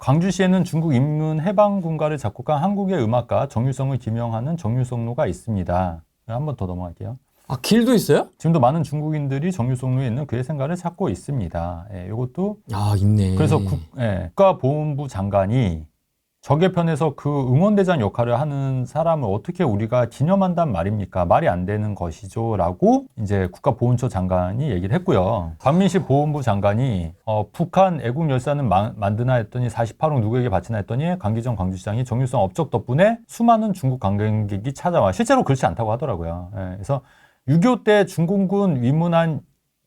광주시에는 중국 인민 해방군가를 작곡한 한국의 음악가 정유성을 기명하는 정유성로가 있습니다. 한 번 더 넘어갈게요. 아, 길도 있어요? 지금도 많은 중국인들이 정유성로에 있는 그의 생가를 찾고 있습니다. 예, 이것도 아, 있네. 그래서 국가보훈부 장관이 적외편에서 그 응원대장 역할을 하는 사람을 어떻게 우리가 기념한단 말입니까? 말이 안 되는 것이죠. 라고 이제 국가보훈처 장관이 얘기를 했고요. 박민식 보훈부 장관이 북한 애국 열사는 만드나 했더니 48억 누구에게 바치나 했더니 강기정 광주시장이 정유성 업적 덕분에 수많은 중국 관광객이 찾아와. 실제로 그렇지 않다고 하더라고요. 예, 그래서 6.25 때 중공군 위문한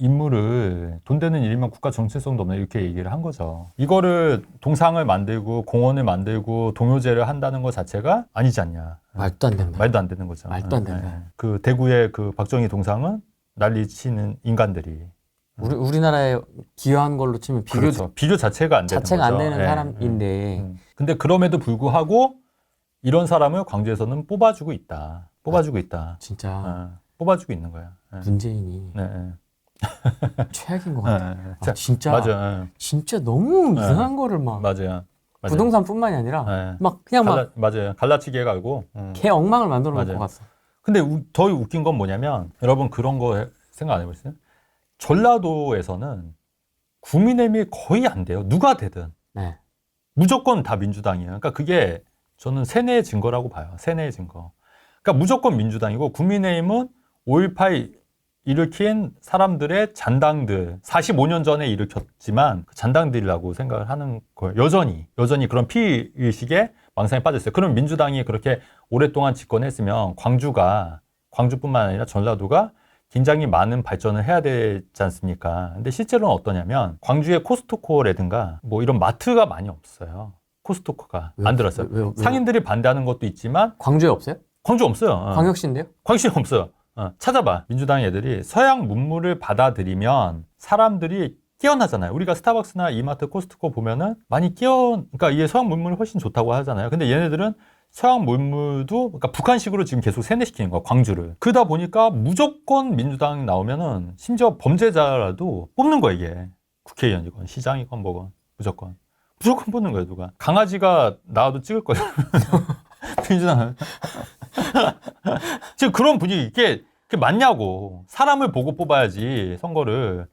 인물을 돈 되는 일이면 국가 정체성도 없나 이렇게 얘기를 한 거죠. 이거를 동상을 만들고 공원을 만들고 동요제를 한다는 것 자체가 아니지 않냐. 말도 안 된다. 말도 안 되는 거죠. 말도 안 된다. 그 대구의 그 박정희 동상은 난리치는 인간들이 우리나라에 기여한 걸로 치면 비교 그렇죠. 비교 자체가 안 되는 자체가 거죠. 안 되는 사람인데 근데 그럼에도 불구하고 이런 사람을 광주에서는 뽑아주고 있다. 뽑아주고 있다. 진짜 뽑아주고 있는 거야. 문재인이 최악인 것 같아. 자, 진짜 맞아. 진짜 너무 이상한 거를 막 맞아요. 부동산뿐만이 아니라 막 그냥 막 맞아요. 갈라치기 해가지고 개 엉망을 만들어 놓을 것 같어. 근데 더 웃긴 건 뭐냐면 여러분 그런 거 생각 안 해보셨어요? 전라도에서는 국민의힘이 거의 안 돼요. 누가 되든 네. 무조건 다 민주당이에요. 그러니까 그게 저는 세뇌의 증거라고 봐요. 세뇌의 증거. 그러니까 무조건 민주당이고 국민의힘은 5.18 일으킨 사람들의 잔당들 45년 전에 일으켰지만 그 잔당들이라고 생각을 하는 거예요. 여전히 그런 피의식에 망상에 빠졌어요. 그럼 민주당이 그렇게 오랫동안 집권했으면 광주뿐만 아니라 전라도가 굉장히 많은 발전을 해야 되지 않습니까? 근데 실제로는 어떠냐면 광주에 코스트코라든가 뭐 이런 마트가 많이 없어요. 코스트코가 안 들었어요. 왜요? 상인들이 반대하는 것도 있지만 광주에 없어요? 광주 없어요. 광역시인데요? 광주에 없어요. 찾아봐. 민주당 애들이 서양 문물을 받아들이면 사람들이 깨어나잖아요. 우리가 스타벅스나 이마트, 코스트코 보면은 많이 그러니까 이게 서양 문물이 훨씬 좋다고 하잖아요. 근데 얘네들은 서양 문물도 그러니까 북한식으로 지금 계속 세뇌시키는 거야, 광주를. 그러다 보니까 무조건 민주당 나오면은 심지어 범죄자라도 뽑는 거야, 이게. 국회의원이건 시장이건 뭐건 무조건 뽑는 거예요, 누가. 강아지가 나와도 찍을 거예요. 민주당은. 지금 그런 분위기, 이게 맞냐고. 사람을 보고 뽑아야지, 선거를.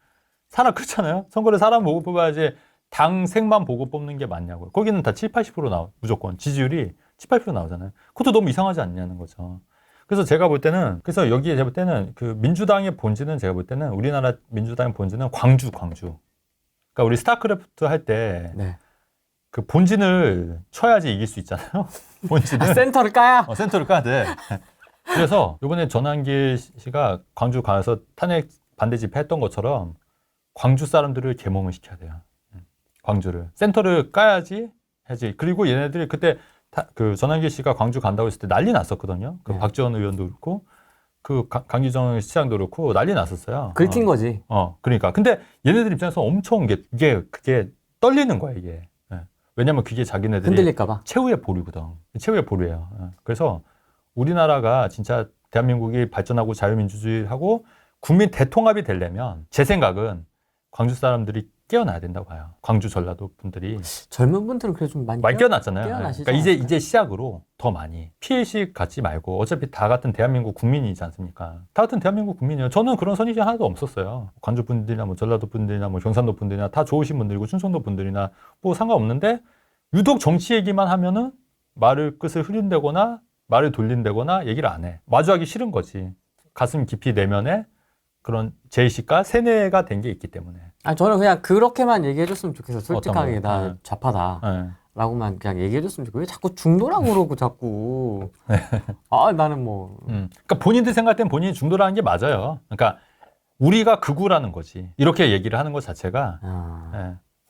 그렇잖아요? 선거를 사람 보고 뽑아야지 당 색만 보고 뽑는 게 맞냐고요. 거기는 다 7, 80% 나와, 무조건. 지지율이 7, 80% 나오잖아요. 그것도 너무 이상하지 않냐는 거죠. 그래서 제가 볼 때는, 여기에 제가 볼 때는 그 민주당의 본질은 제가 볼 때는 우리나라 민주당의 본질은 광주. 그러니까 우리 스타크래프트 할 때 그 본진을 쳐야지 이길 수 있잖아요. 본진을. 센터를 까야? 센터를 까야 돼. 그래서 이번에 전환길 씨가 광주 가서 탄핵 반대 집회 했던 것처럼 광주 사람들을 계몽을 시켜야 돼요. 광주를. 센터를 까야지 해야지. 그리고 얘네들이 그때 그 전환길 씨가 광주 간다고 했을 때 난리 났었거든요. 그 박지원 의원도 그렇고 그 강기정 시장도 그렇고 난리 났었어요. 긁힌 거지. 그러니까. 근데 얘네들 입장에서 엄청 그게 떨리는 거야, 이게. 왜냐면 그게 자기네들이 흔들릴까봐. 최후의 보루거든. 최후의 보루예요. 그래서 우리나라가 진짜 대한민국이 발전하고 자유민주주의하고 국민 대통합이 되려면 제 생각은 광주 사람들이 깨어나야 된다고 봐요. 광주 전라도 분들이. 젊은 분들은 그래 좀 많이 깨어났잖아요. 깨어나시죠. 그러니까 이제 시작으로 더 많이 피해식 갖지 말고 어차피 다 같은 대한민국 국민이지 않습니까? 다 같은 대한민국 국민이에요. 저는 그런 선의지 하나도 없었어요. 광주 분들이나 뭐 전라도 분들이나 뭐 경상도 분들이나 다 좋으신 분들이고 충청도 분들이나 뭐 상관없는데 유독 정치 얘기만 하면은 말을 끝을 흐린다거나 말을 돌린다거나 얘기를 안 해. 마주하기 싫은 거지. 가슴 깊이 내면에 그런 제의식과 세뇌가 된 게 있기 때문에. 저는 그냥 그렇게만 얘기해줬으면 좋겠어. 솔직하게 나 좌파다. 네. 라고만 그냥 얘기해줬으면 좋겠어. 왜 자꾸 중도라고 그러고 자꾸. 나는 뭐. 그러니까 본인들 생각할 땐 본인이 중도라는 게 맞아요. 그러니까 우리가 극우라는 거지. 이렇게 얘기를 하는 것 자체가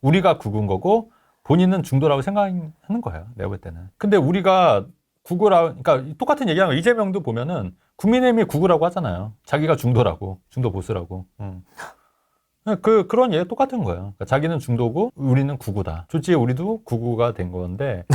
우리가 극우인 거고 본인은 중도라고 생각하는 거예요. 내가 볼 때는. 근데 우리가 그러니까 똑같은 얘기하면 이재명도 보면은 국민의힘이 극우라고 하잖아요. 자기가 중도라고, 중도 보수라고. 그런 얘기 똑같은 거예요. 그러니까 자기는 중도고 우리는 극우다. 솔직히 우리도 극우가 된 건데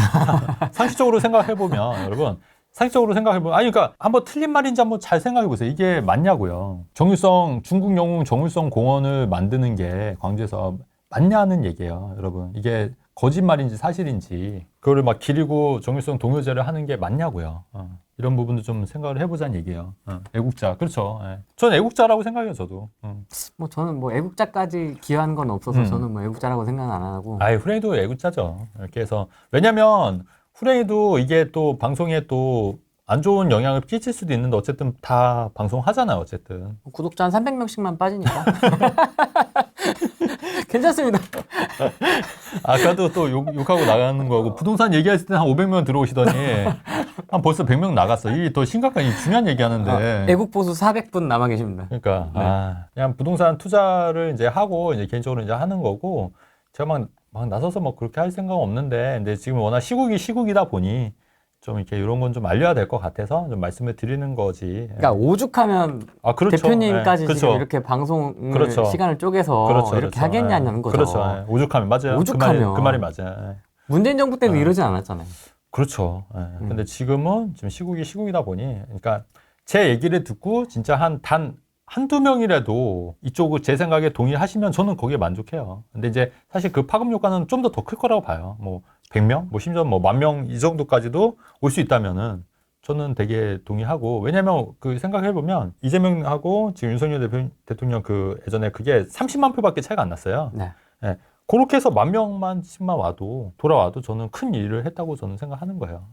상식적으로 생각해보면 여러분 그러니까 한번 틀린 말인지 한번 잘 생각해보세요. 이게 맞냐고요. 중국 영웅 정일성 공원을 만드는 게 광주에서 맞냐는 얘기예요. 여러분 이게 거짓말인지 사실인지 그거를 막 기리고 정일성 동요제를 하는 게 맞냐고요. 이런 부분도 좀 생각을 해보자는 얘기예요. 애국자 그렇죠. 예. 전 애국자라고 생각해요. 저도. 뭐 저는 뭐 애국자까지 기여한 건 없어서 저는 뭐 애국자라고 생각 안 하고. 아예 후레이도 애국자죠. 이렇게 해서 왜냐면 후레이도 이게 또 방송에 또 안 좋은 영향을 끼칠 수도 있는데 어쨌든 다 방송하잖아요. 어쨌든. 구독자 한 300명씩만 빠지니까. 괜찮습니다. 아까도 또 욕하고 나가는 거고 부동산 얘기했을 때 한 500명 들어오시더니 한 벌써 100명 나갔어. 이게 더 심각한 이 중요한 얘기하는데. 애국보수 400분 남아 계십니다. 그러니까 네. 그냥 부동산 투자를 이제 하고 이제 개인적으로 이제 하는 거고 제가 막 나서서 뭐 그렇게 할 생각은 없는데 근데 지금 워낙 시국이다 보니 좀 이렇게 이런 건 좀 알려야 될 것 같아서 좀 말씀을 드리는 거지. 그러니까 오죽하면 그렇죠. 대표님까지 네. 지금 그렇죠. 이렇게 방송을 그렇죠. 시간을 쪼개서 그렇죠. 이렇게 그렇죠. 하겠냐는 거죠. 그렇죠. 오죽하면 맞아요. 오죽하면. 그 말이 맞아요. 문재인 정부 때도 이러진 않았잖아요. 그렇죠. 근데 지금은 지금 시국이다 보니 그러니까 제 얘기를 듣고 진짜 한두 명이라도 이쪽을 제 생각에 동의하시면 저는 거기에 만족해요. 근데 이제 사실 그 파급 효과는 좀 더 클 거라고 봐요. 뭐 100명, 뭐 심지어 뭐 10,000명 이 정도까지도 올 수 있다면은 저는 되게 동의하고 왜냐면 그 생각해 보면 이재명하고 지금 윤석열 대통령 그 예전에 그게 30만 표밖에 차이가 안 났어요. 네. 네. 그렇게 해서 10,000명만씩만 와도 돌아와도 저는 큰 일을 했다고 저는 생각하는 거예요.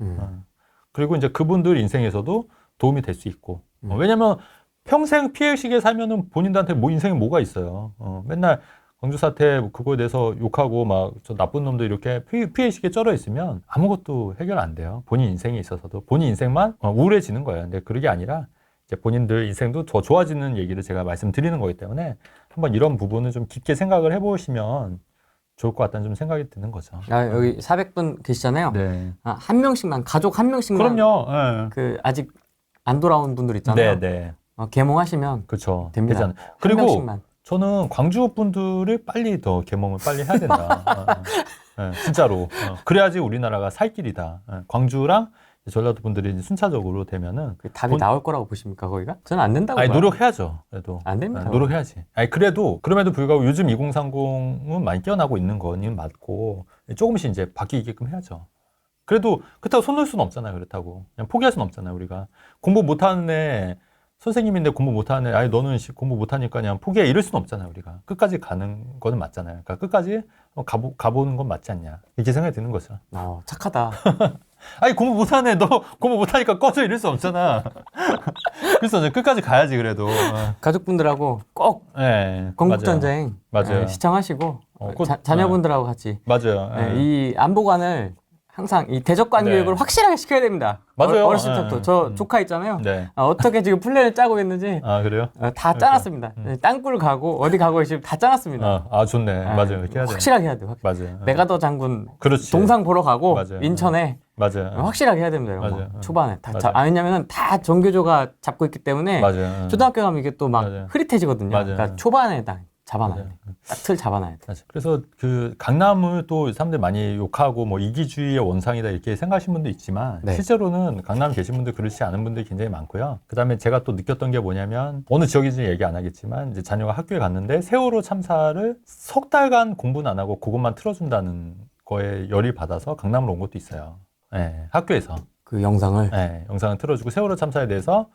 그리고 이제 그분들 인생에서도 도움이 될 수 있고 왜냐면 평생 피해의식에 살면은 본인들한테 뭐 인생에 뭐가 있어요. 맨날 광주 사태 그거에 대해서 욕하고 막 저 나쁜 놈들 이렇게 피해의식에 쩔어 있으면 아무것도 해결 안 돼요. 본인 인생에 있어서도 본인 인생만 우울해지는 거예요. 근데 그게 아니라 이제 본인들 인생도 더 좋아지는 얘기를 제가 말씀드리는 거기 때문에 한번 이런 부분을 좀 깊게 생각을 해보시면 좋을 것 같다는 좀 생각이 드는 거죠. 여기 400분 계시잖아요. 네. 한 명씩만 가족 한 명씩만 그럼요. 네. 그 아직 안 돌아온 분들 있잖아요. 네. 개몽하시면 그렇죠. 됩니다. 되잖아요. 한 그리고 명씩만. 저는 광주 분들을 빨리 더 개몽을 빨리 해야 된다. 진짜로. 그래야지 우리나라가 살 길이다. 광주랑 전라도 분들이 이제 순차적으로 되면은 답이 나올 거라고 보십니까 거기가? 저는 안 된다고 봐요. 노력해야죠. 그래도 안 됩니다. 노력해야지. 그래도 그럼에도 불구하고 요즘 2030은 많이 깨어나고 있는 거는 맞고 조금씩 이제 바뀌게끔 해야죠. 그래도 그렇다고 손 놓을 수는 없잖아요. 그렇다고 그냥 포기할 수는 없잖아요. 우리가 공부 못하는 애 선생님인데 공부 못하는 애 너는 공부 못하니까 그냥 포기해 이럴 수는 없잖아요. 우리가 끝까지 가는 거는 맞잖아요. 그러니까 끝까지 가보는 건 맞지 않냐 이렇게 생각이 드는 거죠. 착하다. 공부 못하네. 너 공부 못하니까 꺼져 이럴 수 없잖아. 그래서 이제 끝까지 가야지 그래도. 가족분들하고 꼭 건국전쟁 맞아요. 시청하시고 자녀분들하고 같이 맞아요. 이 안보관을 항상 이 대적관 교육을 확실하게 시켜야 됩니다. 맞아요. 어렸을 때부터 저 조카 있잖아요. 네. 어떻게 지금 플랜을 짜고 있는지 그래요? 다 짜놨습니다. 땅굴 가고 어디 가고 지금 다 짜놨습니다. 좋네. 맞아요. 이렇게 해야 돼. 확실하게 해야 돼요. 맞아요. 메가더 장군 그렇지. 동상 보러 가고 맞아요. 인천에 맞아요. 확실하게 해야 됩니다. 이런 맞아요. 거. 초반에 왜냐면은 다 정교조가 잡고 있기 때문에 맞아요. 초등학교 가면 이게 또 막 맞아요. 흐릿해지거든요. 맞아요. 그러니까 초반에 딱 잡아놔야 돼. 딱 틀 잡아놔야 돼. 맞아요. 그래서 그 강남을 또 사람들이 많이 욕하고 뭐 이기주의의 원상이다 이렇게 생각하시는 분도 있지만 실제로는 강남 계신 분들 그렇지 않은 분들이 굉장히 많고요. 그다음에 제가 또 느꼈던 게 뭐냐면 어느 지역인지 얘기 안 하겠지만 이제 자녀가 학교에 갔는데 세월호 참사를 석 달간 공부는 안 하고 그것만 틀어준다는 거에 열이 받아서 강남으로 온 것도 있어요. 학교에서 그 영상을 영상을 틀어주고 세월호 참사에 대해서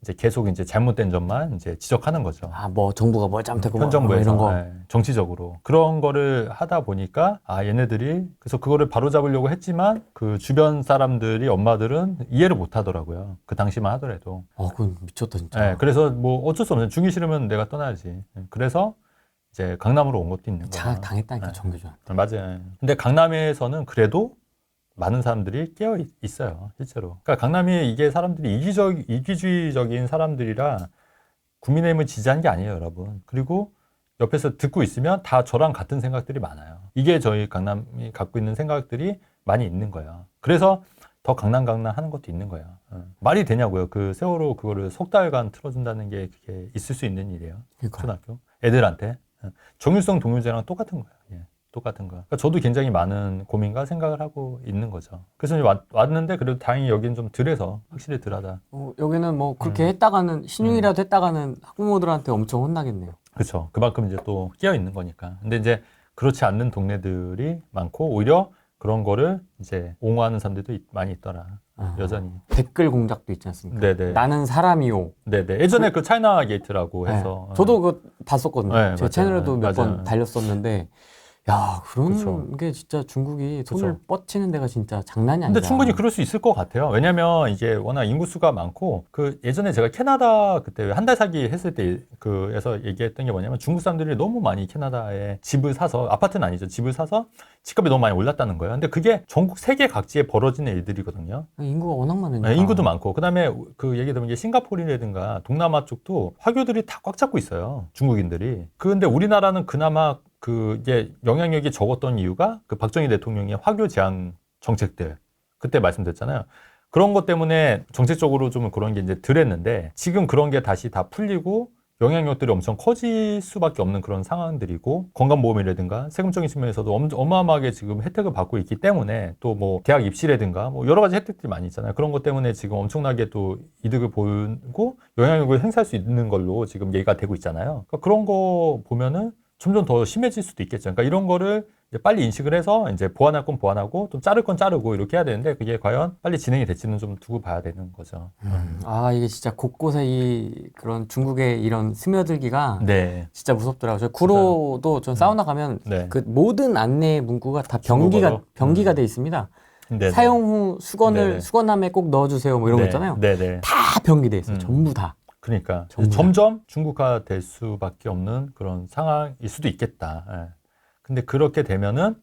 이제 계속 이제 잘못된 점만 이제 지적하는 거죠. 뭐 정부가 뭘 잘못했고 현 정부에서 이런 거. 정치적으로 그런 거를 하다 보니까 얘네들이 그래서 그거를 바로잡으려고 했지만 그 주변 사람들이 엄마들은 이해를 못 하더라고요. 그 당시만 하더라도. 그건 미쳤다 진짜. 그래서 뭐 어쩔 수 없는 주기 싫으면 내가 떠나야지. 그래서 이제 강남으로 온 것도 있는 거예요. 자각 당했다니까 정교조. 맞아요. 근데 강남에서는 그래도 많은 사람들이 깨어 있어요, 실제로. 그러니까 강남이 이게 사람들이 이기주의적인 사람들이라 국민의힘을 지지한 게 아니에요, 여러분. 그리고 옆에서 듣고 있으면 다 저랑 같은 생각들이 많아요. 이게 저희 강남이 갖고 있는 생각들이 많이 있는 거예요. 그래서 더 강남 하는 것도 있는 거예요. 말이 되냐고요. 그 세월호 그거를 석 달간 틀어준다는 게 그게 있을 수 있는 일이에요. 초등학교 애들한테. 정일성 동요제랑 똑같은 거예요. 똑같은 거. 그러니까 저도 굉장히 많은 고민과 생각을 하고 있는 거죠. 그래서 왔는데 그래도 다행히 여기는 좀 덜해서 확실히 덜하다. 여기는 뭐 그렇게 했다가는 신용이라도 했다가는 학부모들한테 엄청 혼나겠네요. 그렇죠. 그만큼 이제 또 끼어 있는 거니까. 근데 이제 그렇지 않는 동네들이 많고 오히려 그런 거를 이제 옹호하는 사람들도 많이 있더라. 여전히. 댓글 공작도 있지 않습니까? 네네. 나는 사람이요. 네네. 예전에 그 차이나 게이트라고 해서. 네. 저도 그거 봤었거든요. 네, 제 맞아요. 채널에도 몇 번 맞아요. 달렸었는데, 야, 그런 그쵸. 게 진짜 중국이 손을 그쵸. 뻗치는 데가 진짜 장난이 아니다. 근데 충분히 그럴 수 있을 것 같아요. 왜냐면 이제 워낙 인구수가 많고 그 예전에 제가 캐나다 그때 한 달 살기 했을 때 그에서 얘기했던 게 뭐냐면 중국 사람들이 너무 많이 캐나다에 집을 사서 아파트는 아니죠. 집을 사서 집값이 너무 많이 올랐다는 거예요. 근데 그게 전국 세계 각지에 벌어지는 일들이거든요. 인구가 워낙 많으니까. 네, 인구도 많고 그다음에 그 얘기 들으면 이제 싱가포르라든가 동남아 쪽도 화교들이 다 꽉 잡고 있어요. 중국인들이. 그런데 우리나라는 그나마 그 이제 영향력이 적었던 이유가 그 박정희 대통령의 화교 제한 정책들 그때 말씀드렸잖아요. 그런 것 때문에 정책적으로 좀 그런 게 이제 덜 했는데 지금 그런 게 다시 다 풀리고 영향력들이 엄청 커질 수밖에 없는 그런 상황들이고 건강보험이라든가 세금적인 측면에서도 어마어마하게 지금 혜택을 받고 있기 때문에 또 뭐 대학 입시라든가 뭐 여러 가지 혜택들이 많이 있잖아요. 그런 것 때문에 지금 엄청나게 또 이득을 보고 영향력을 행사할 수 있는 걸로 지금 얘기가 되고 있잖아요. 그러니까 그런 거 보면은 점점 더 심해질 수도 있겠죠. 그러니까 이런 거를 이제 빨리 인식을 해서 이제 보완할 건 보완하고 좀 자를 건 자르고 이렇게 해야 되는데 그게 과연 빨리 진행이 될지는 좀 두고 봐야 되는 거죠. 아, 이게 진짜 곳곳에 이 그런 중국의 이런 스며들기가 네. 진짜 무섭더라고요. 저 구로도 전 사우나 가면 네. 그 모든 안내 문구가 다 중국어로? 병기가 돼 있습니다. 네네. 사용 후 네네. 수건함에 꼭 넣어주세요. 뭐 이런 거 있잖아요. 네네. 다 병기돼 있어요. 전부 다. 그러니까 전부 다. 점점 중국화 될 수밖에 없는 그런 상황일 수도 있겠다. 예. 근데 그렇게 되면은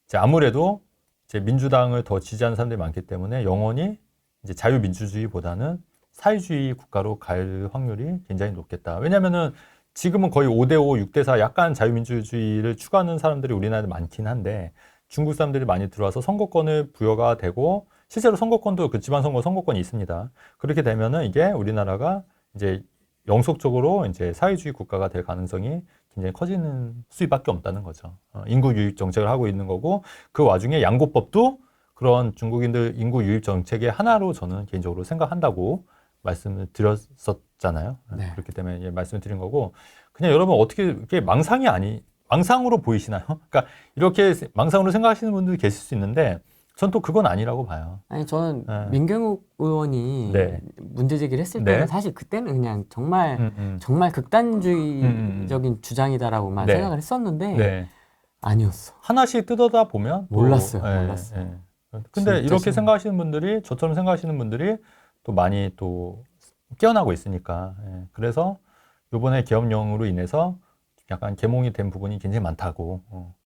이제 아무래도 이제 민주당을 더 지지하는 사람들이 많기 때문에 영원히 이제 자유민주주의보다는 사회주의 국가로 갈 확률이 굉장히 높겠다. 왜냐면은 지금은 거의 5대5, 6대4 약간 자유민주주의를 추구하는 사람들이 우리나라에 많긴 한데 중국 사람들이 많이 들어와서 선거권을 부여가 되고 실제로 선거권도 그 지방선거 선거권이 있습니다. 그렇게 되면은 이게 우리나라가 이제 영속적으로 이제 사회주의 국가가 될 가능성이 굉장히 커지는 수밖에 없다는 거죠. 인구 유입 정책을 하고 있는 거고 그 와중에 양곡법도 그런 중국인들 인구 유입 정책의 하나로 저는 개인적으로 생각한다고 말씀을 드렸었잖아요. 네. 그렇기 때문에 이제 말씀을 드린 거고 그냥 여러분 어떻게 이렇게 망상으로 보이시나요? 그러니까 이렇게 망상으로 생각하시는 분들이 계실 수 있는데 전 또 그건 아니라고 봐요. 아니 저는 네. 민경욱 의원이 네. 문제 제기를 했을 네. 때는 사실 그때는 그냥 정말 극단주의적인 주장이다라고만 네. 생각을 했었는데 네. 아니었어. 하나씩 뜯어다 보면 또, 몰랐어요. 예, 몰랐어요. 예. 근데 진짜 이렇게 심해. 생각하시는 분들이 저처럼 생각하시는 분들이 또 많이 또 깨어나고 있으니까 예. 그래서 이번에 계엄령으로 인해서 약간 계몽이 된 부분이 굉장히 많다고